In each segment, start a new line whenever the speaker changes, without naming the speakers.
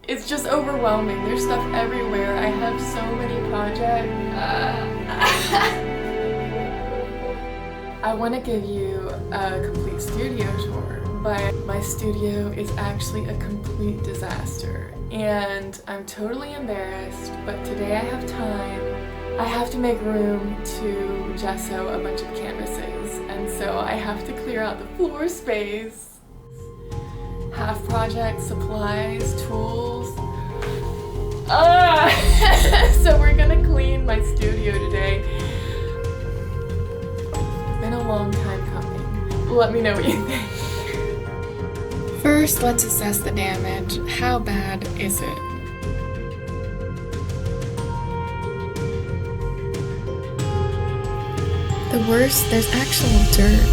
It's just overwhelming. There's stuff everywhere. I have so many projects. I want to give you a complete studio tour, but my studio is actually a complete disaster. And I'm totally embarrassed, but today I have time. I have to make room to gesso a bunch of canvases, and so I have to clear out the floor space. Have project supplies, tools. So we're gonna clean my studio today. It's been a long time coming. Let me know what you think. First, let's assess the damage. How bad is it? The worst, there's actual dirt.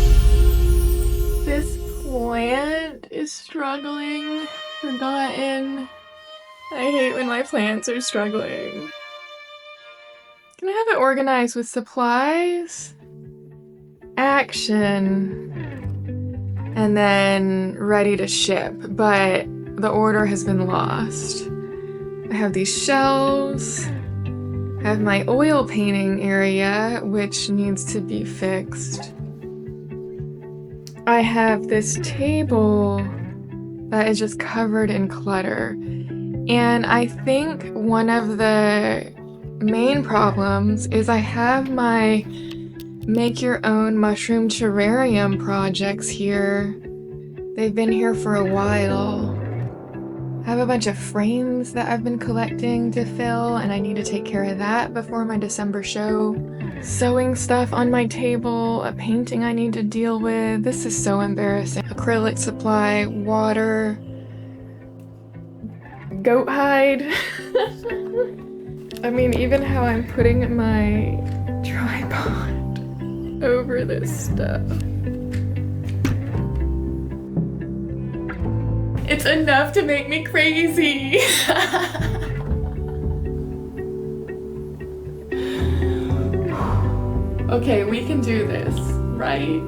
This plant is struggling. Forgotten. I hate when my plants are struggling. Can I have it organized with supplies? Action. And then ready to ship, but the order has been lost. I have these shelves. I have my oil painting area, which needs to be fixed. I have this table that is just covered in clutter. And I think one of the main problems is I have my make your own mushroom terrarium projects here. They've been here for a while. I have a bunch of frames that I've been collecting to fill, and I need to take care of that before my December show. Sewing stuff on my table, a painting I need to deal with. This is so embarrassing. Acrylic supply, water, goat hide. I mean, even how I'm putting my tripod over this stuff. It's enough to make me crazy. Okay, we can do this, right?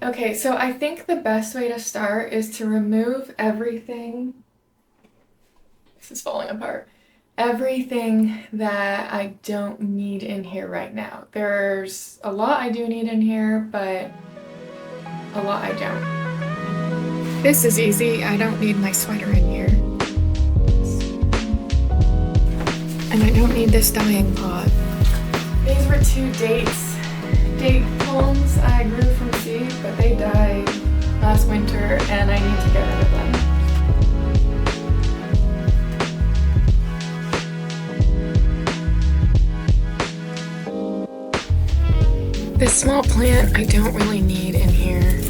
Okay, so I think the best way to start is to remove everything. This is falling apart. Everything that I don't need in here right now. There's a lot I do need in here, but a lot I don't. This is easy. I don't need my sweater in here. And I don't need this dyeing pot. These were two date palms I grew from seed, but they died last winter and I need to get rid of them. This small plant I don't really need in here.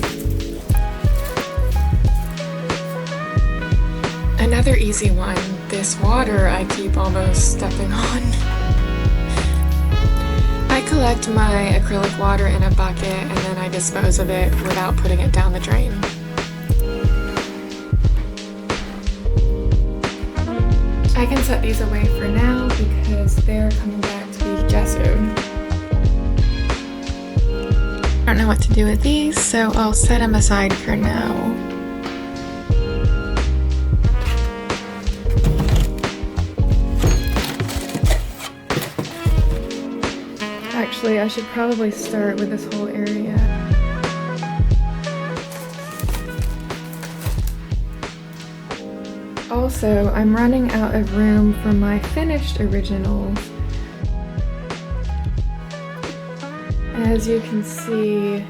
Another easy one, this water I keep almost stepping on. I collect my acrylic water in a bucket and then I dispose of it without putting it down the drain. I can set these away for now because they're coming back to be gessoed. I don't know what to do with these, so I'll set them aside for now. Actually, I should probably start with this whole area. Also, I'm running out of room for my finished originals. As you can see,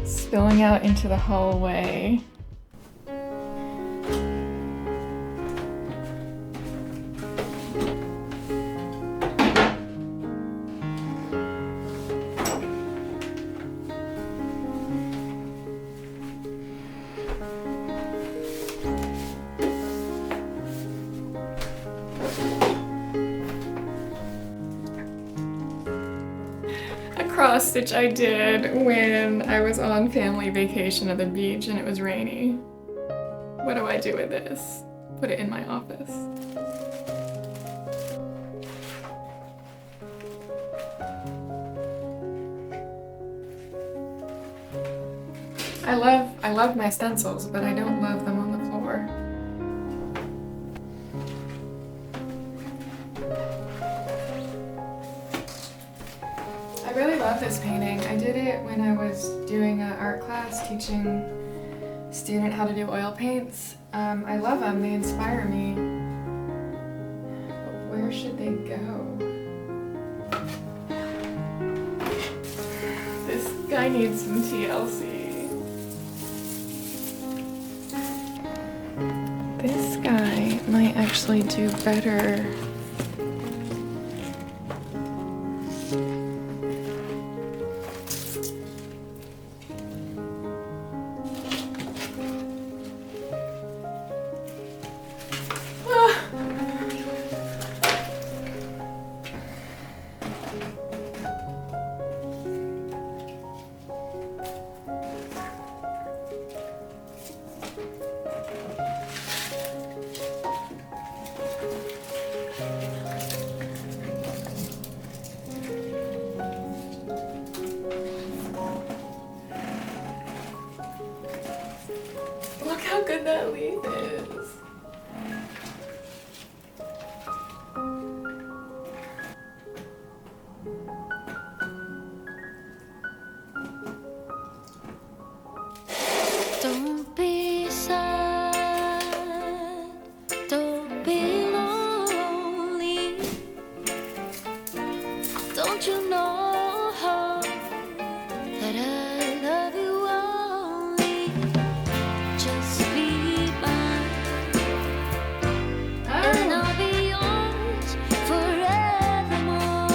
spilling out into the hallway. Cross stitch I did when I was on family vacation at the beach and it was rainy. What do I do with this? Put it in my office. I love my stencils, but I don't love them on the floor. I really love this painting. I did it when I was doing an art class teaching a student how to do oil paints. I love them, they inspire me. But where should they go? This guy needs some TLC. This guy might actually do better. Look how good that leaf is.
Don't be sad, don't be lonely. Don't you know that I love you only? Just be mine, and I'll be yours forevermore.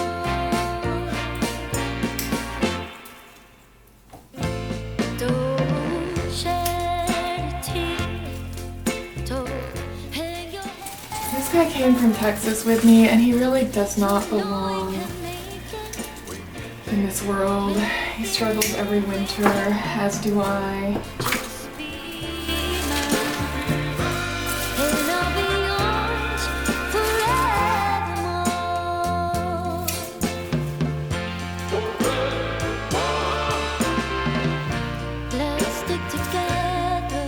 Don't shed a tear, don't hang your head.
This guy came from Texas with me, and he really does not belong in this world. He struggles every winter, as do I.
Just be mine, and I'll be yours forevermore. Let's stick together,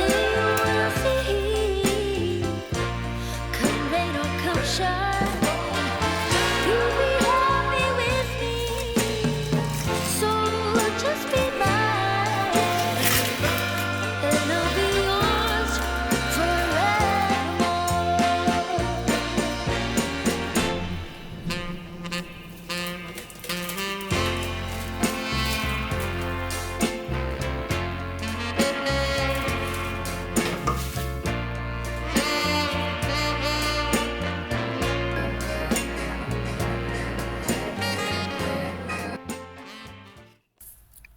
and you will see. Come rain or come shine, you'll be happy with me. So just be mine, and I'll be yours forevermore.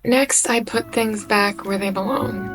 Next, I put things back where they belong.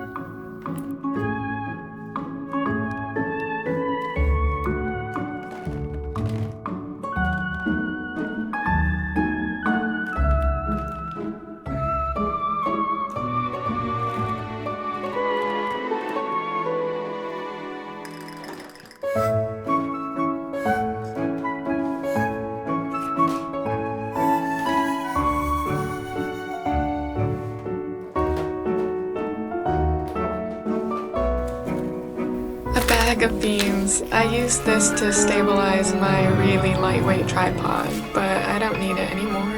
A bag of beans. I use this to stabilize my really lightweight tripod, but I don't need it anymore.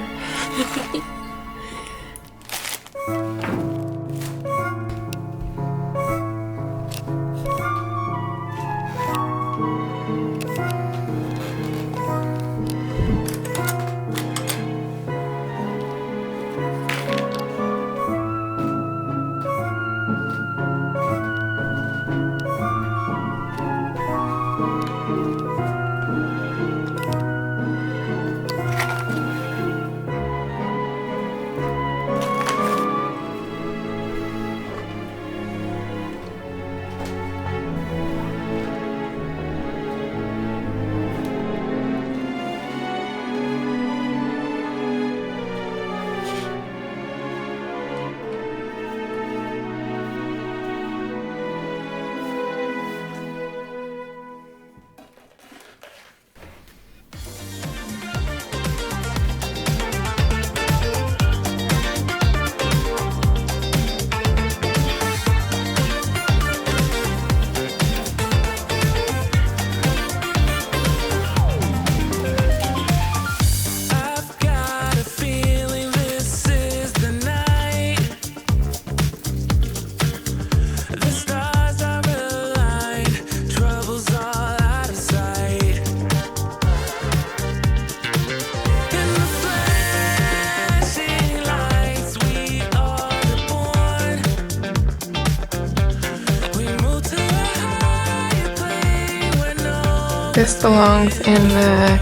This belongs in the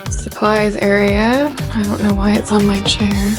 supplies area. I don't know why it's on my chair.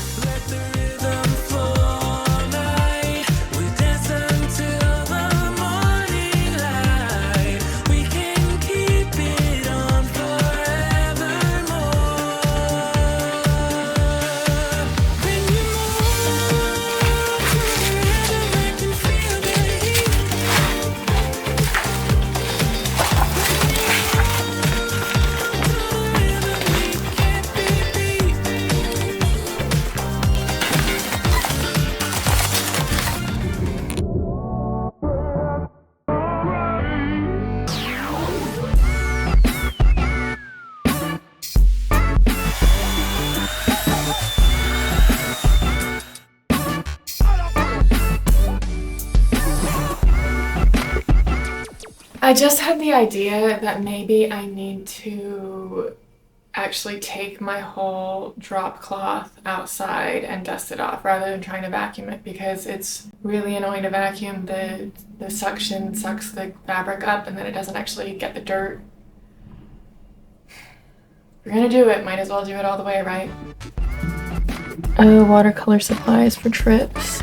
I just had the idea that maybe I need to actually take my whole drop cloth outside and dust it off rather than trying to vacuum it, because it's really annoying to vacuum. The suction sucks the fabric up and then it doesn't actually get the dirt. If you're gonna do it, might as well do it all the way, right? Oh, watercolor supplies for trips.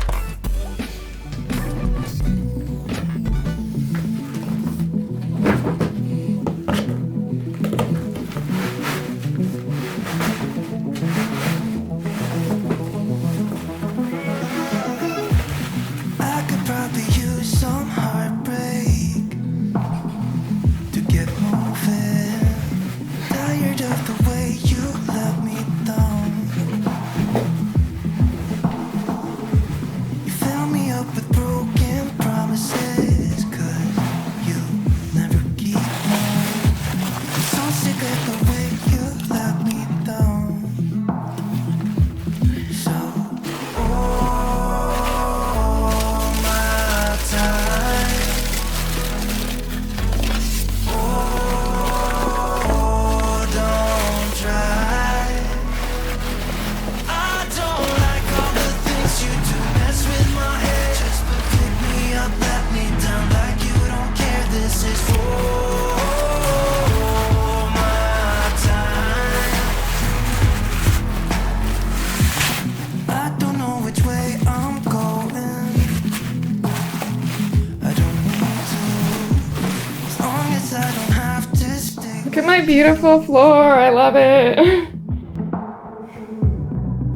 Look at my beautiful floor, I love it.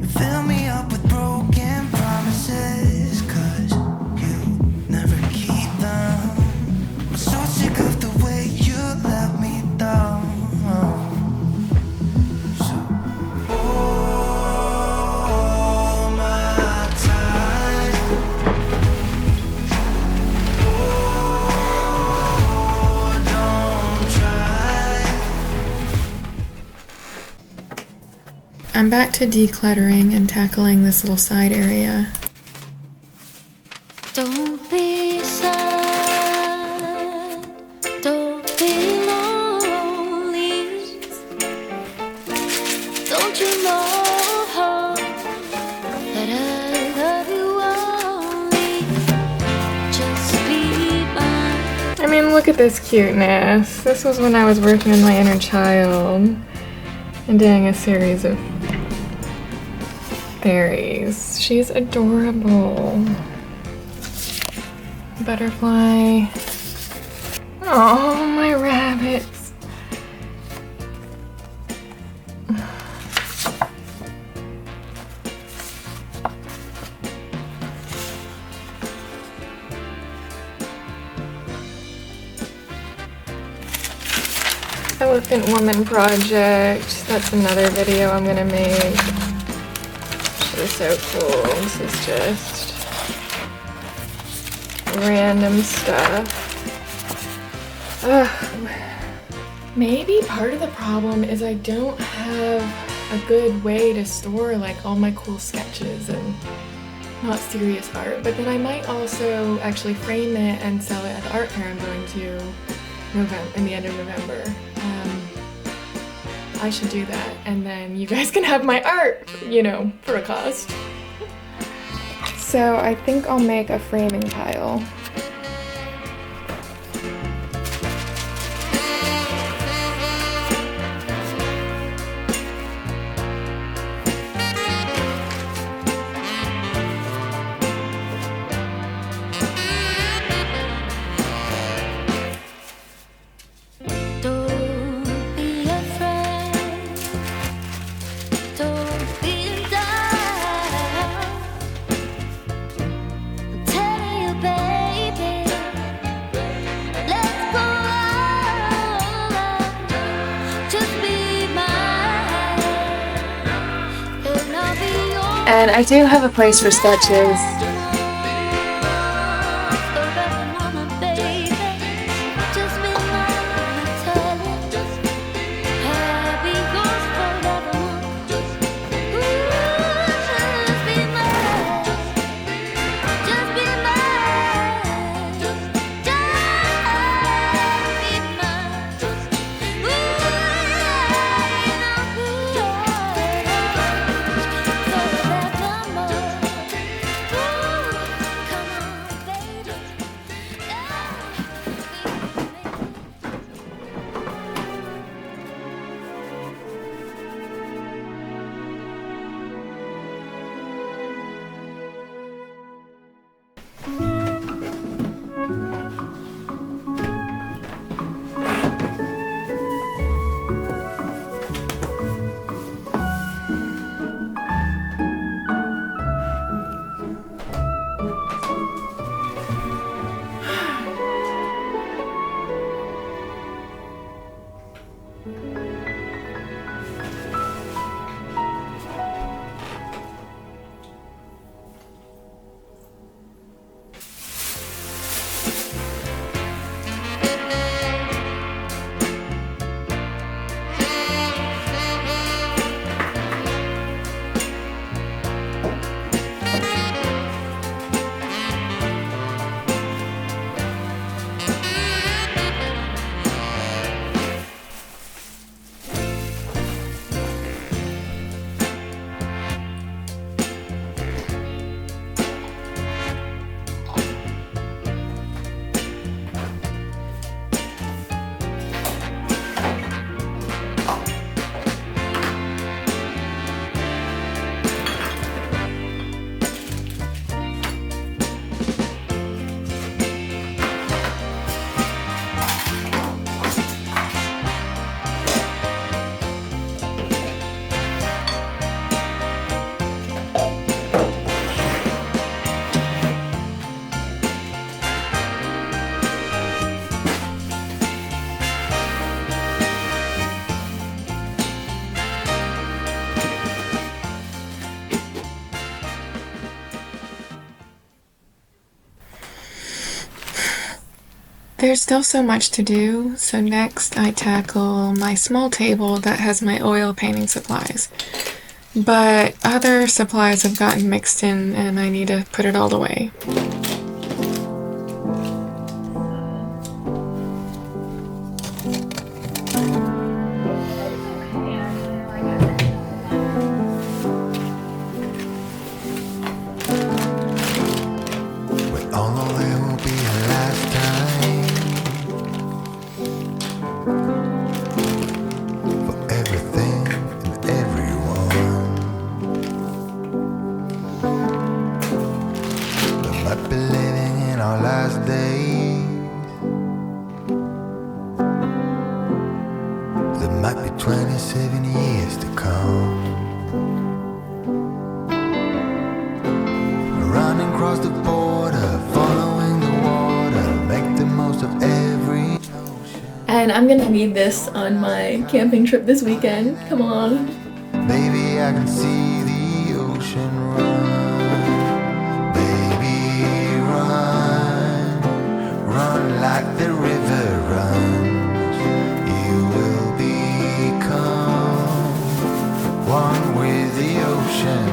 Fill me up with broken promises, 'cause you never keep them. I'm so sick of the way you let me down. So, all my time. Oh, don't try. I'm back to decluttering and tackling this little side area.
Don't be sad, don't be lonely. Don't you know that I love you only? Just be mine.
I mean, look at this cuteness. This was when I was working on my inner child and doing a series of fairies. She's adorable. Butterfly. Oh, my rabbits. Elephant Woman project. That's another video I'm gonna make. She's so cool. This is just random stuff. Ugh. Maybe part of the problem is I don't have a good way to store like all my cool sketches and not serious art, but then I might also actually frame it and sell it at the art fair I'm going to in the end of November. I should do that, and then you guys can have my art, you know, for a cost. So I think I'll make a framing pile. And I do have a place for sketches. There's still so much to do, so next I tackle my small table that has my oil painting supplies. But other supplies have gotten mixed in and I need to put it all away.
There might be 27 years to come. Running across the border, following the water, make the most of every ocean.
And I'm gonna need this on my camping trip this weekend. Come on.
Baby, I can see the ocean run. Baby, run, run like the river runs. You will become one with the ocean.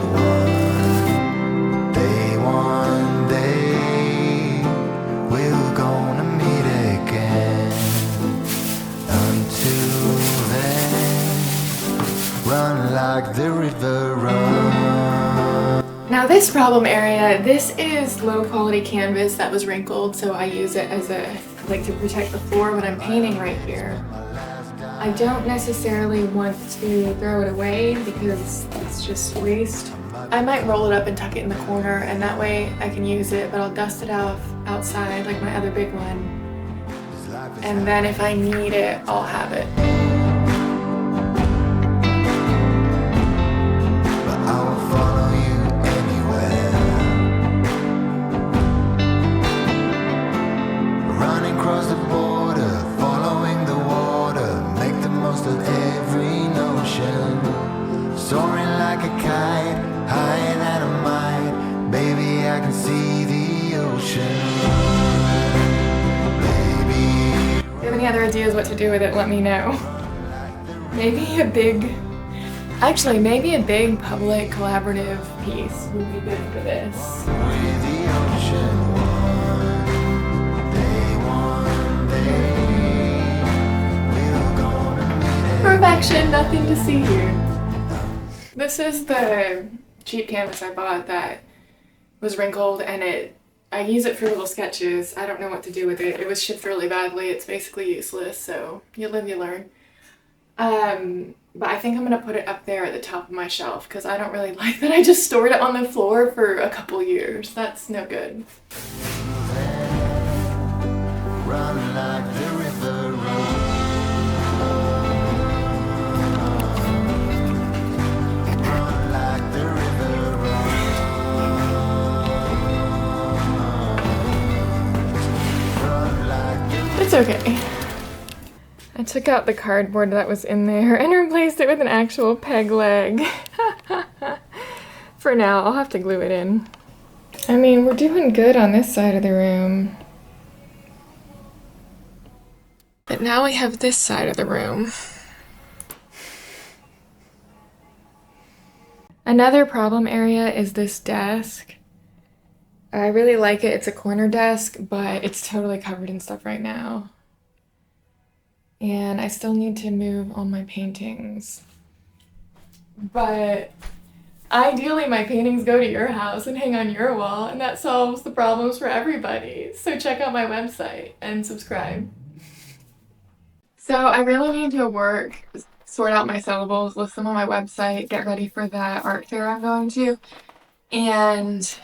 One day we're gonna meet again. Until then, run like the river runs.
Now this problem area, this is low quality canvas that was wrinkled, so I use it as to protect the floor when I'm painting right here. I don't necessarily want to throw it away because it's just waste. I might roll it up and tuck it in the corner, and that way I can use it, but I'll dust it off outside like my other big one. And then if I need it, I'll have it.
But I will follow you anywhere. Running across the border, following the water, make the most of every notion. Soaring like a kite, high and
ideas what to do with it, let me know. Maybe a big public collaborative piece would be good for this.
With the ocean one day, we're gonna meet it.
Perfection, nothing to see here. This is the cheap canvas I bought that was wrinkled, and I use it for little sketches. I don't know what to do with it. It was shipped really badly. It's basically useless, so you live, you learn. But I think I'm gonna put it up there at the top of my shelf because I don't really like that I just stored it on the floor for a couple years. That's no good.
Run like the river runs. Run like the river runs. Run like the
It's okay. I took out the cardboard that was in there and replaced it with an actual peg leg. For now, I'll have to glue it in. I mean, we're doing good on this side of the room. But now we have this side of the room. Another problem area is this desk. I really like it. It's a corner desk, but it's totally covered in stuff right now. And I still need to move all my paintings. But ideally my paintings go to your house and hang on your wall, and that solves the problems for everybody. So check out my website and subscribe. So I really need to sort out my sellables, list them on my website, get ready for that art fair I'm going to, and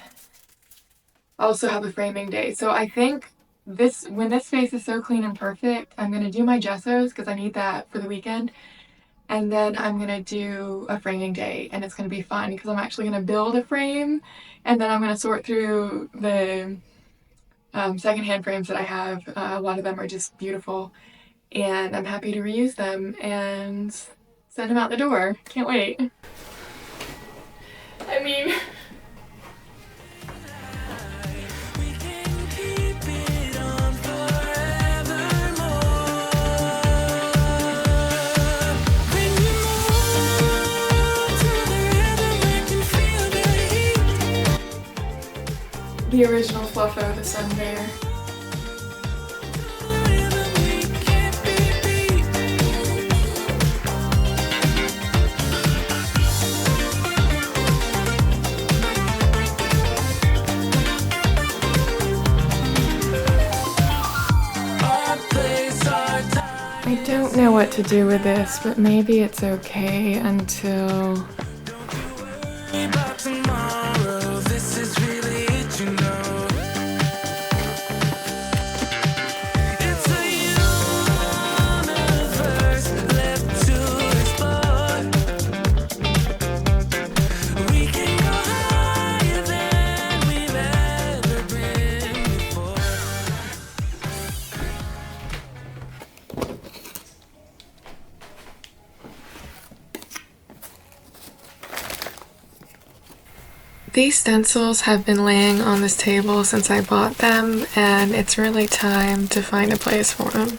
also have a framing day. So I think when this space is so clean and perfect, I'm gonna do my gessos because I need that for the weekend, and then I'm gonna do a framing day, and it's gonna be fun because I'm actually gonna build a frame, and then I'm gonna sort through the secondhand frames that I have. A lot of them are just beautiful, and I'm happy to reuse them and send them out the door. Can't wait. I mean, the original Fluffo, the sun bear. I don't know what to do with this, but maybe it's okay until... These stencils have been laying on this table since I bought them, and it's really time to find a place for them.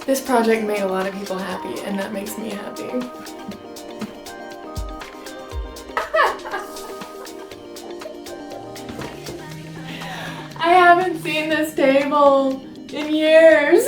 This project made a lot of people happy, and that makes me happy. I haven't seen this table in years.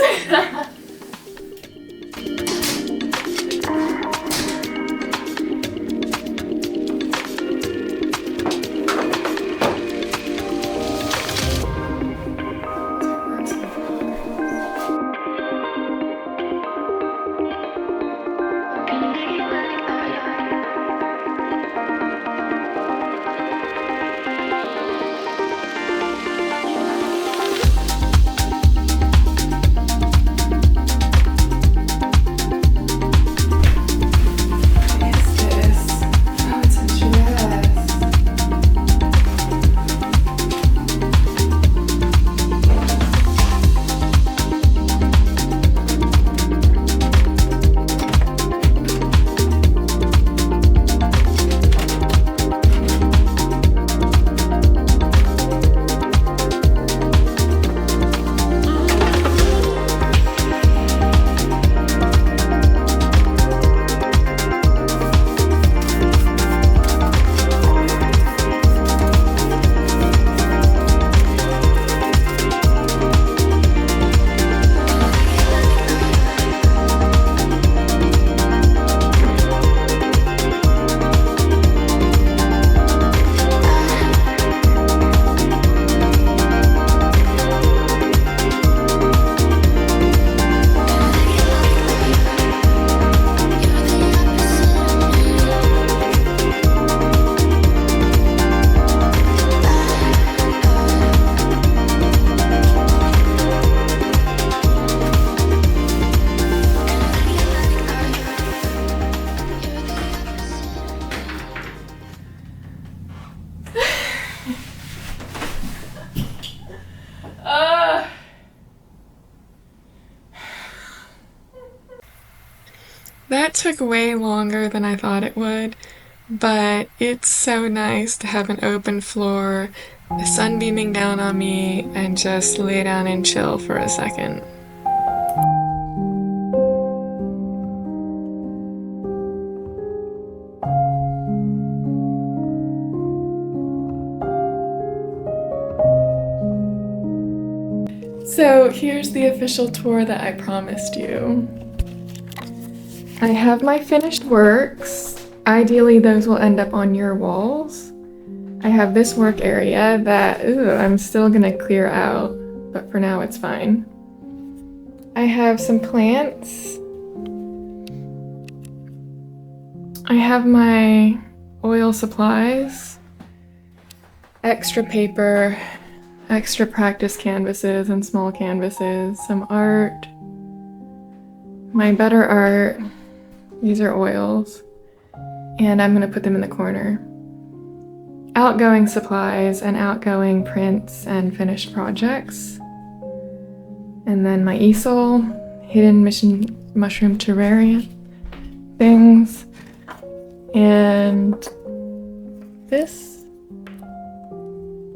That took way longer than I thought it would, but it's so nice to have an open floor, the sun beaming down on me, and just lay down and chill for a second. So here's the official tour that I promised you. I have my finished works. Ideally, those will end up on your walls. I have this work area that I'm still gonna clear out, but for now it's fine. I have some plants. I have my oil supplies, extra paper, extra practice canvases and small canvases, some art, my better art. These are oils, and I'm gonna put them in the corner. Outgoing supplies and outgoing prints and finished projects. And then my easel, hidden mushroom terrarium things, and this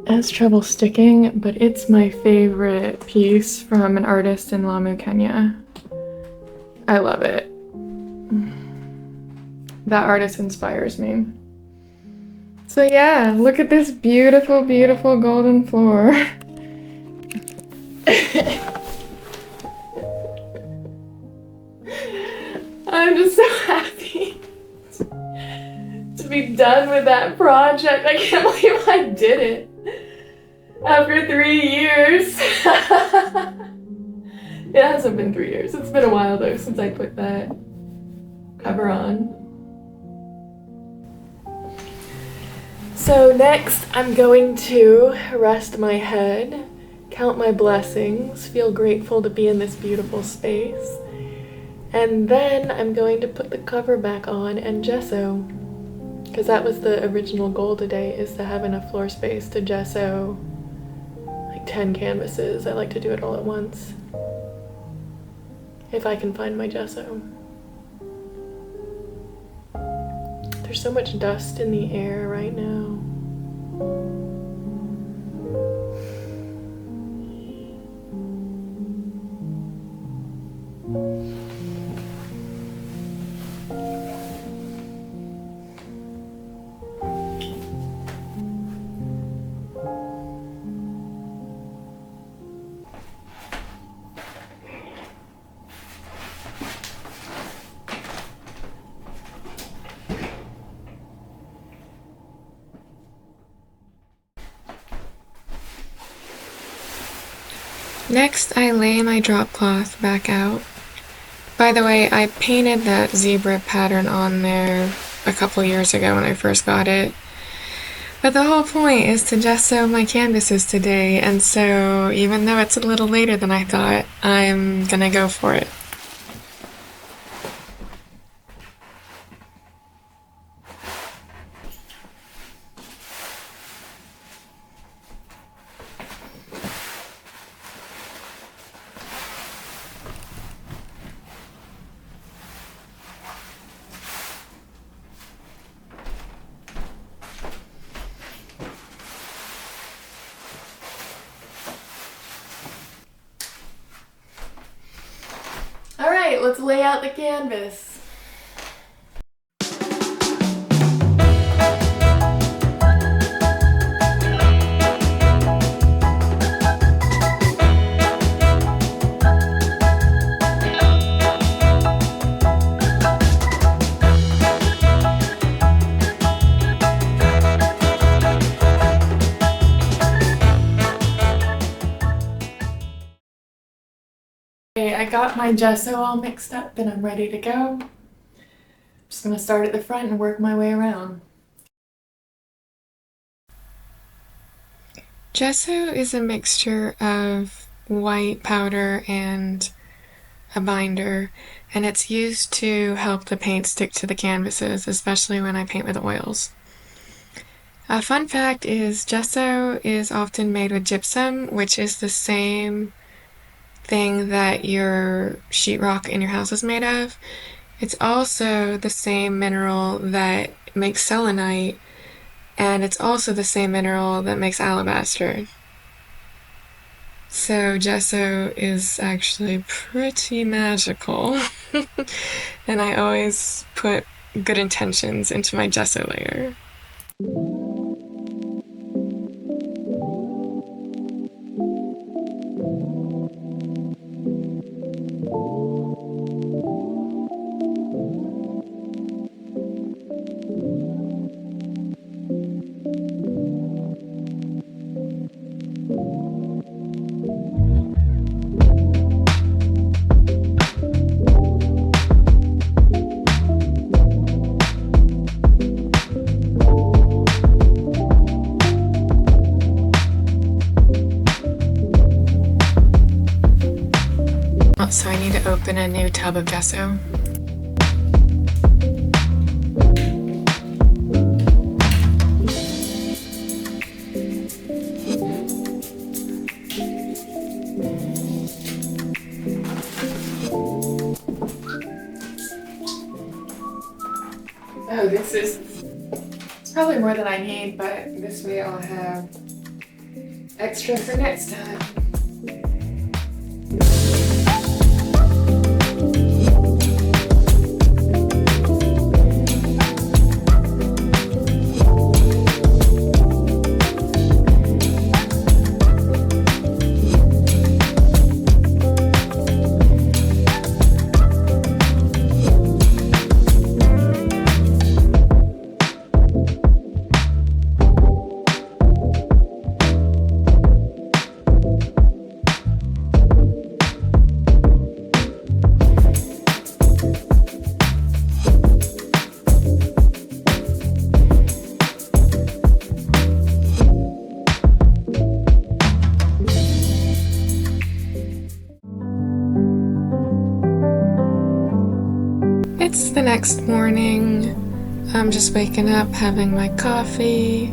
has trouble sticking, but it's my favorite piece from an artist in Lamu, Kenya. I love it. That artist inspires me. So yeah, look at this beautiful, beautiful golden floor. I'm just so happy to be done with that project. I can't believe I did it after 3 years. It hasn't been 3 years. It's been a while though since I put that cover on. So next I'm going to rest my head, count my blessings, feel grateful to be in this beautiful space, and then I'm going to put the cover back on and gesso, because that was the original goal today, is to have enough floor space to gesso like 10 canvases. I like to do it all at once, if I can find my gesso. There's so much dust in the air right now. Next, I lay my drop cloth back out. By the way, I painted that zebra pattern on there a couple years ago when I first got it. But the whole point is to gesso my canvases today, and so even though it's a little later than I thought, I'm gonna go for it.
All right, let's lay out the canvas. Okay, I got my gesso all mixed up and I'm ready to go. Just gonna start at the front and work my way around.
Gesso is a mixture of white powder and a binder, and it's used to help the paint stick to the canvases, especially when I paint with oils. A fun fact is gesso is often made with gypsum, which is the same thing that your sheetrock in your house is made of. It's also the same mineral that makes selenite, and it's also the same mineral that makes alabaster. So gesso is actually pretty magical. And I always put good intentions into my gesso layer. So I need to open a new tub of gesso.
Oh, this is probably more than I need, but this way I'll have extra for next time.
It's the next morning. I'm just waking up, having my coffee.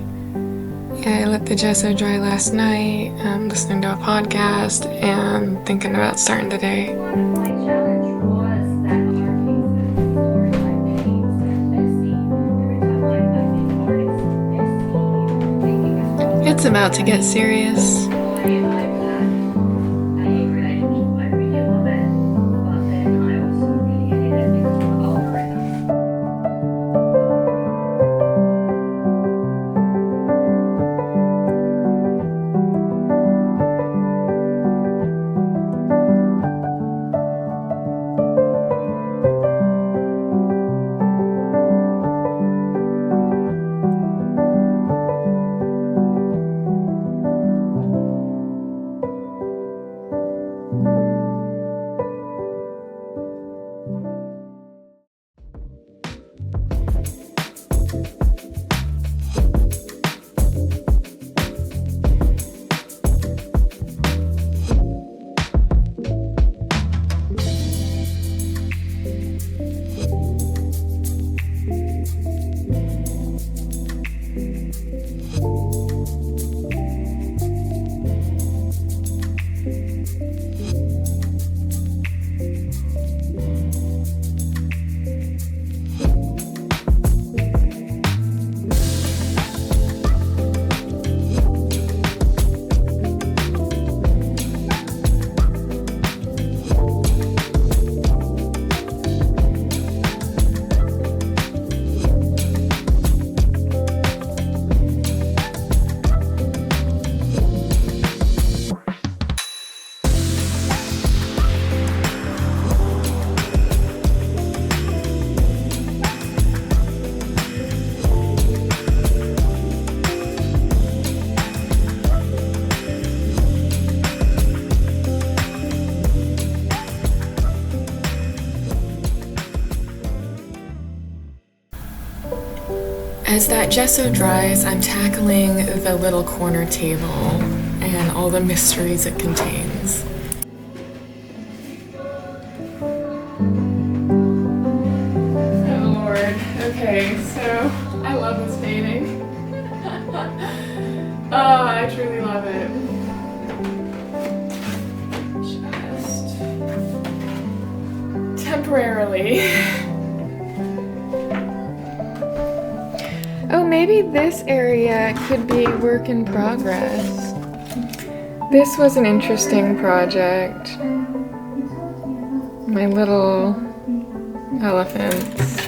I let the gesso dry last night. I'm listening to a podcast and thinking about starting the day.
My challenge was that our cases, story like paints and messy. Every time I think art is messy, thinking it's
It's about to get serious.
boy, I've had a relationship. I really love it, but then I also really hate it because of the algorithm.
As that gesso dries, I'm tackling the little corner table and all the mysteries it contains. Oh Lord. Okay, so I love this painting. Oh, I truly love it. Just temporarily. Oh, maybe this area could be work in progress. This was an interesting project. My little elephants.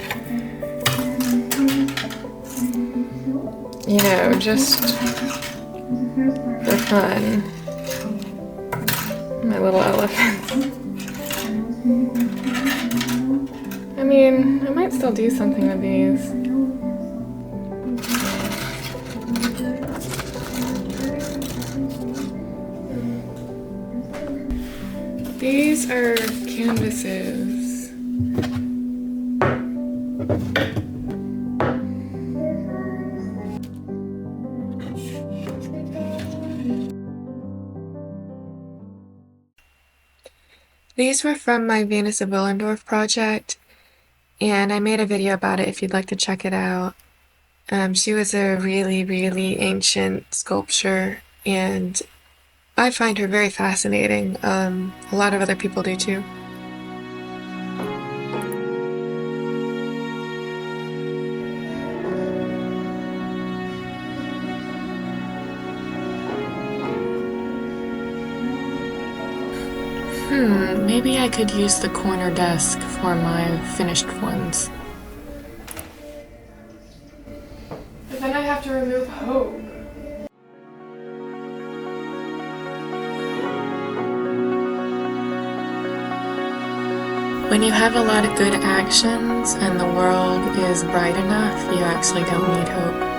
You know, just for fun. My little elephants. I mean, I might still do something with these. These are canvases. These were from my Venus of Willendorf project, and I made a video about it if you'd like to check it out. She was a really, really ancient sculpture, and I find her very fascinating. A lot of other people do too. Maybe I could use the corner desk for my finished ones. But then I have to remove Hope. When you have a lot of good actions and the world is bright enough, you actually don't need hope.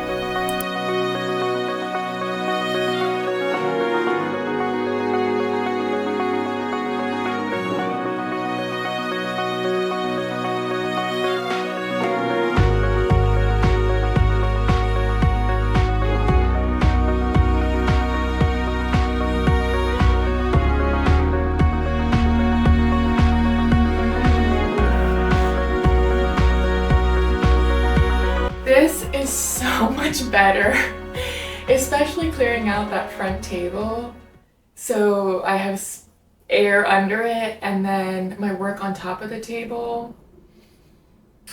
This is so much better, especially clearing out that front table. So I have air under it and then my work on top of the table.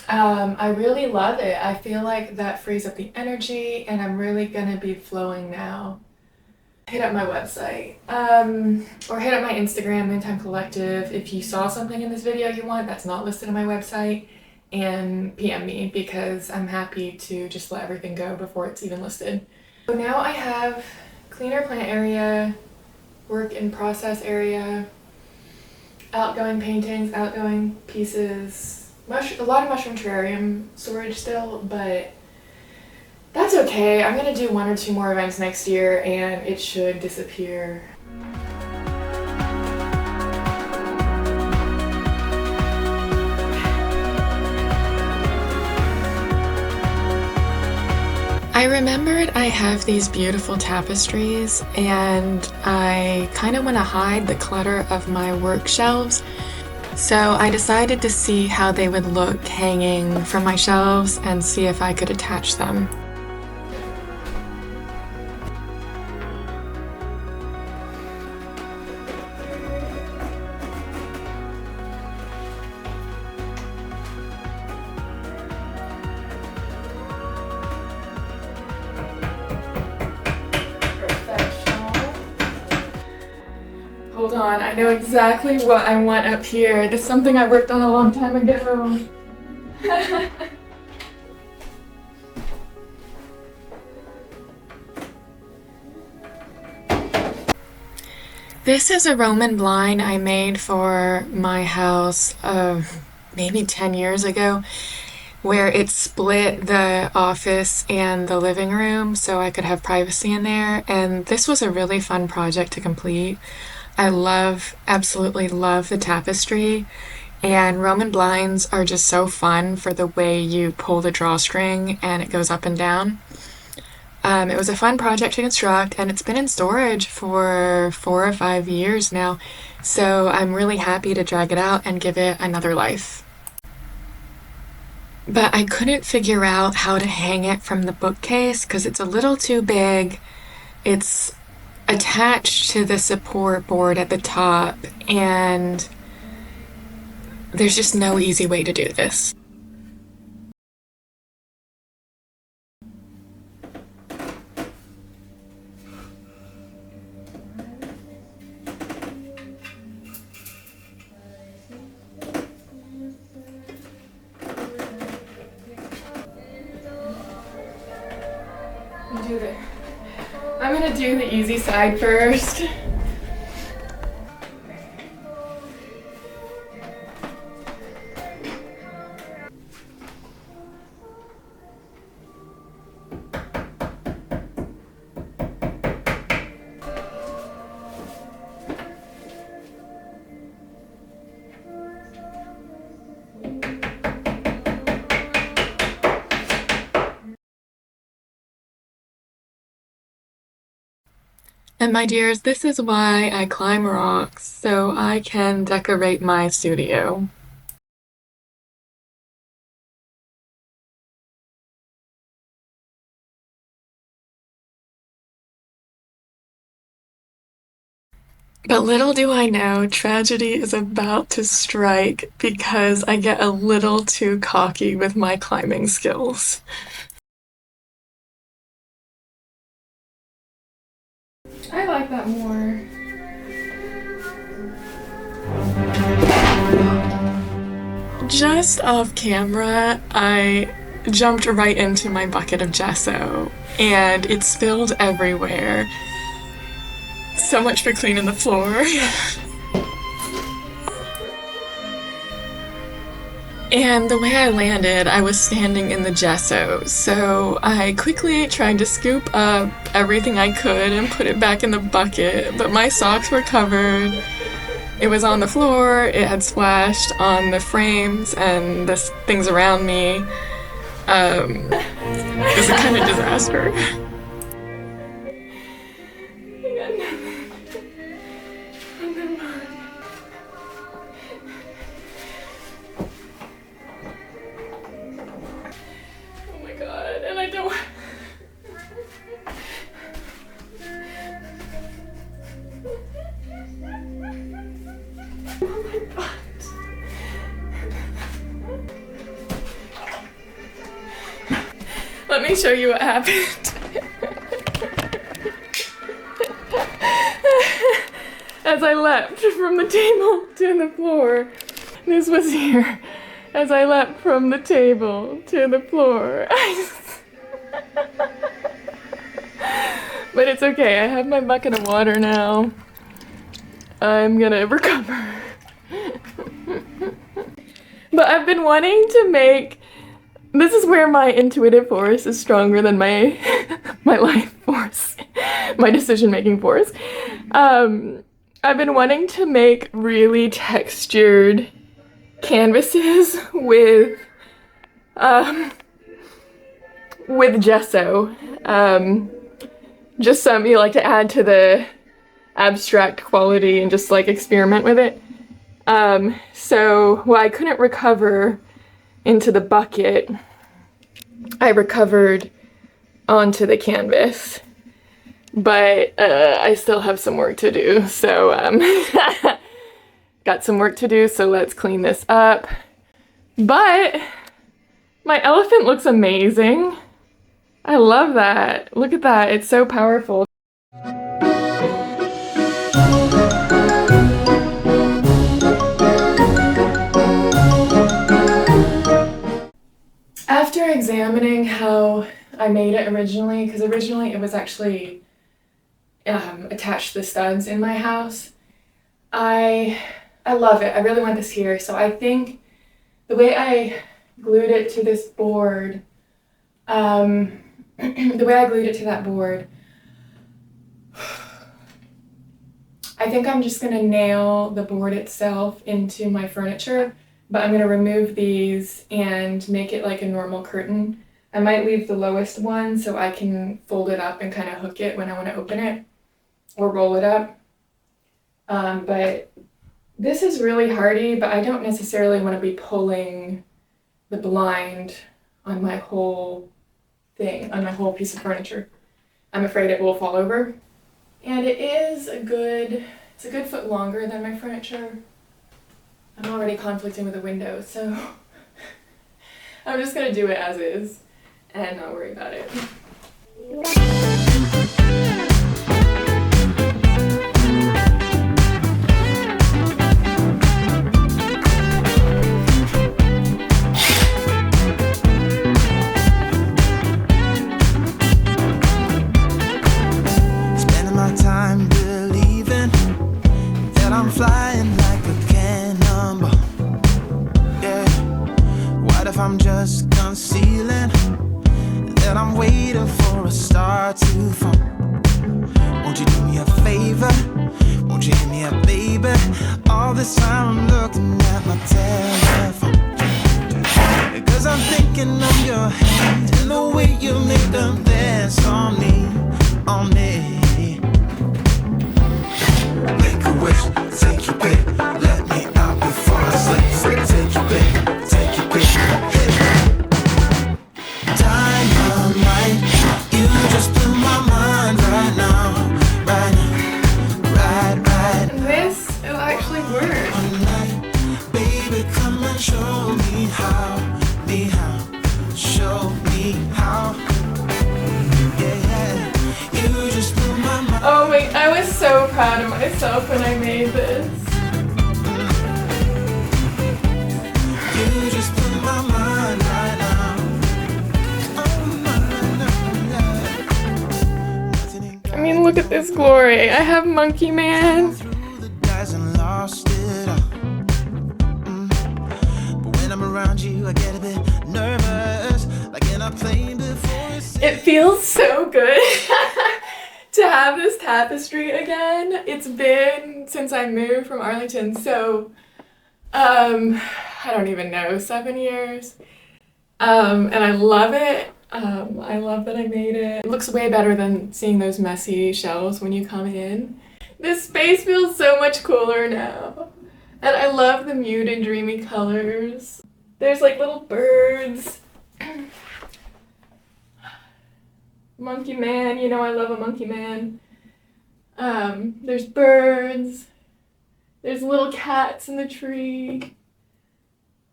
I really love it. I feel like that frees up the energy and I'm really gonna be flowing now. Hit up my website or hit up my Instagram, Noontime Collective, if you saw something in this video you want that's not listed on my website, and PM me because I'm happy to just let everything go before it's even listed. So now I have cleaner plant area, work in process area, outgoing paintings, outgoing pieces, a lot of mushroom terrarium storage still, but that's okay. I'm gonna do 1 or 2 more events next year and it should disappear. I remembered I have these beautiful tapestries and I kind of want to hide the clutter of my work shelves. So I decided to see how they would look hanging from my shelves and see if I could attach them. Hold on, I know exactly what I want up here. This is something I worked on a long time ago. This is a Roman blind I made for my house maybe 10 years ago, where it split the office and the living room so I could have privacy in there, and this was a really fun project to complete. I absolutely love the tapestry, And Roman blinds are just so fun for the way you pull the drawstring and it goes up and down. It was a fun project to construct, and it's been in storage for 4 or 5 years now, so I'm really happy to drag it out and give it another life. But I couldn't figure out how to hang it from the bookcase because it's a little too big. It's attached to the support board at the top, and there's just no easy way to do this.
I'm gonna do the easy side first.
And my dears, this is why I climb rocks, so I can decorate my studio. But little do I know, tragedy is about to strike because I get a little too cocky with my climbing skills.
I like that more.
Just off camera, I jumped right into my bucket of gesso, and it spilled everywhere. So much for cleaning the floor. And the way I landed, I was standing in the gesso, so I quickly tried to scoop up everything I could and put it back in the bucket, but my socks were covered. It was on the floor, it had splashed on the frames and the things around me. It was a kind of disaster.
Let me show you what happened. As I leapt from the table to the floor, this was here. As I leapt from the table to the floor. But it's okay, I have my bucket of water now. I'm gonna recover. But I've been wanting to make, this is where my intuitive force is stronger than my my life force, my decision-making force. I've been wanting to make really textured canvases with gesso. Just some you like to add to the abstract quality and just like experiment with it. So while I couldn't recover into the bucket, I recovered onto the canvas. But I still have some work to do, so got some work to do, so let's clean this up. But my elephant looks amazing. I love that. Look at that, it's so powerful. After examining how I made it originally, because originally it was actually attached to the studs in my house, I love it. I really want this here. So I think the way I glued it to this board, the way I glued it to that board, I think I'm just gonna nail the board itself into my furniture but I'm going to remove these and make it like a normal curtain. I might leave the lowest one so I can fold it up and kind of hook it when I want to open it or roll it up. But this is really hardy, but I don't necessarily want to be pulling the blind on my whole thing, on my whole piece of furniture. I'm afraid it will fall over. And it is it's a good foot longer than my furniture. I'm already conflicting with the window, so I'm just gonna do it as is and not worry about it.
Spending my time believing that I'm flying like a cannonball. Yeah. What if I'm just concealing that I'm waiting for a star to fall? Won't you do me a favor? Won't you hit me up, baby? All this time I'm looking at my telephone, because I'm thinking of your hand and the way you make them dance on me, on me. Make a wish, take your pick, let me out before I sleep. Take your pick, take your pick, dynamite. You just blew my mind right now, right now, right
This will actually work.
night. Baby, come and show me how, show me how. Yeah, you just blew my mind.
Oh wait, I was so proud of myself when I made this.
You just blew my mind right now. Oh, no. Nothing ain't
I mean, look at this glory. I have Monkey Man.
through the guys and lost it all. But when I'm around you, I get a bit nervous, like in a plane before it's
It feels so good to have this tapestry again. It's been since I moved from Arlington, so I don't even know, 7 years. And I love it. I love that I made it. It looks way better than seeing those messy shelves when you come in. This space feels so much cooler now. And I love the muted, dreamy colors. There's like little birds. Monkey Man, you know I love a monkey man. There's birds. There's little cats in the tree.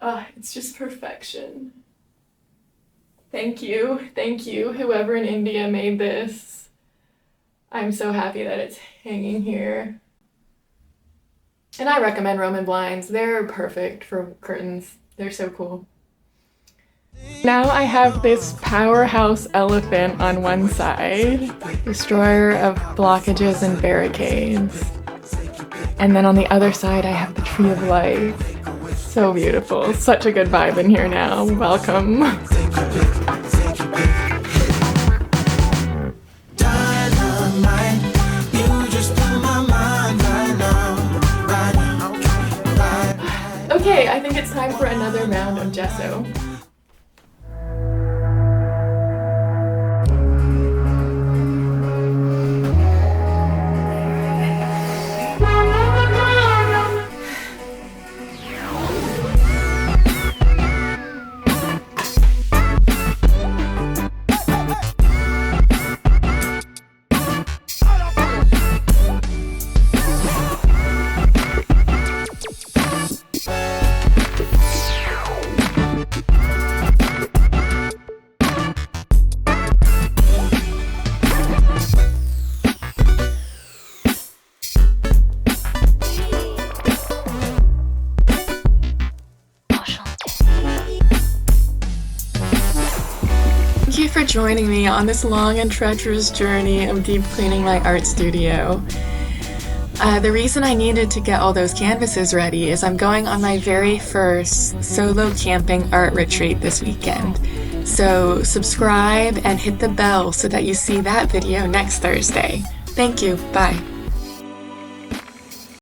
It's just perfection. Thank you, whoever in India made this. I'm so happy that it's hanging here. And I recommend Roman blinds. They're perfect for curtains. They're so cool. Now I have this powerhouse elephant on one side, destroyer of blockages and barricades. And then on the other side I have the tree of life. So beautiful. Such a good vibe in here now. Welcome.
dynamite. You just blew my mind right now, right now, right.
Okay, I think it's time for another round of gesso. Thank you for joining me on this long and treacherous journey of deep cleaning my art studio. The reason I needed to get all those canvases ready is I'm going on my very first solo camping art retreat this weekend. So subscribe and hit the bell so that you see that video next Thursday. Thank you. Bye.